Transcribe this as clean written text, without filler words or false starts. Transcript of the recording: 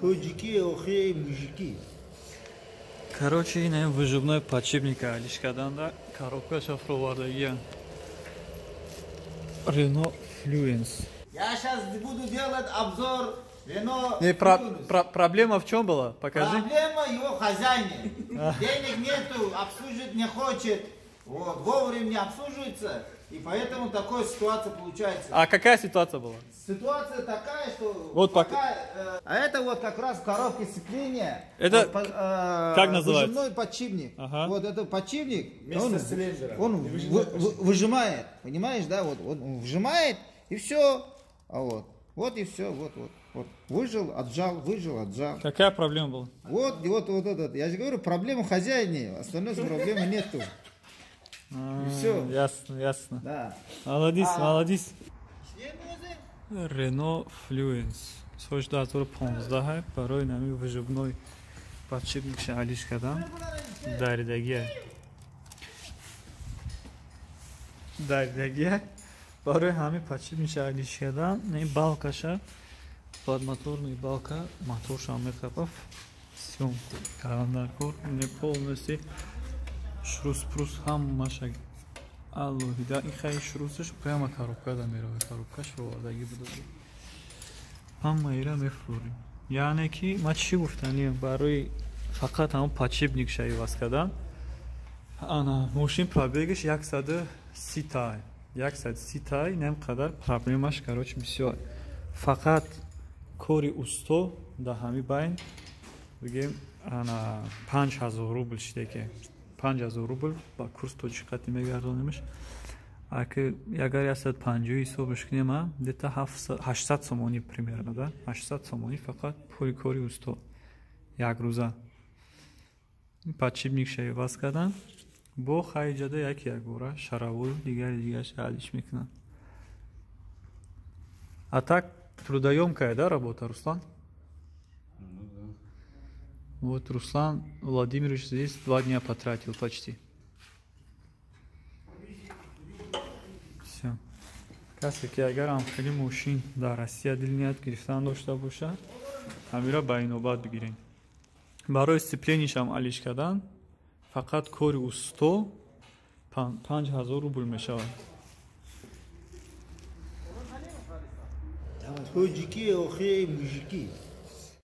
Таджики, охи, мужики. Короче, не выжимной подшипник лишь когда коробка шифрования. Renault Fluence. Я сейчас буду делать обзор Renault Не, Fluence. проблема в чем была? Покажи. Проблема его хозяине. Денег нету, обслуживать не хочет. Вот, вовремя не обслуживается. И поэтому такая ситуация получается. А какая ситуация была? Ситуация такая, что Вот пока, а это вот как раз коробка сцепления. Это вот, как называется? Выжимной подшипник. Ага. Вот это подшипник, Цилиндра. выжимает, понимаешь, да? Вот он выжимает и все. А вот и все, вот. Выжил, отжал. Какая проблема была? Вот этот. Я же говорю, проблема хозяине, остальной проблемы нету. Все. Ясно. Да. Молодец. Renault Fluence. Сош датор 15 барои нами выжимной подшипник шалиш кардам. Даридагия. Барои ҳами подшипник шалиш кардам. Не балкаша под моторный балка моторша мехапав. Всё. Карандаркор не полностью шрус-прус ҳамаша аллоҳида. Ин хай шрусаш прямо коробкада меравад. Коробкаш ровардаги буд. Ҳама ира мефурим. Яъне ки ма чӣ гуфтанем барои фақат ҳамон подшипник шайваз кардан. Ана мошин пробегаш 130 тай. 130 тай нем қадар проблемаш короче бисёр. Фақат кори усто да ҳами байн бигем ана 5000 рубл штеке. 5000 рубл ба курс тоҷиқати мегардонимаш. Аки ягар 150 ҳисобш кунем, где-то 800 сомонӣ примерно, да? 800 сомонӣ фақат пули кори усто. Як рӯза. Подшипник шайваз кардан. Бо хариҷада як бора шараву дигари шаҳалиш мекунанд. А так трудоёмкая, да, работа, Руслан? Вот Руслан Владимирович здесь 2 дня потратил почти. Все. Касе ки агар амхели мошин дар Россия дил ният гирифтан дошта боша, ҳамира ба инобат бигирем. Барои сцепленишам алиш кардан фақат кори усто 5000 рубл мешавад. Таджики, охи, мужики.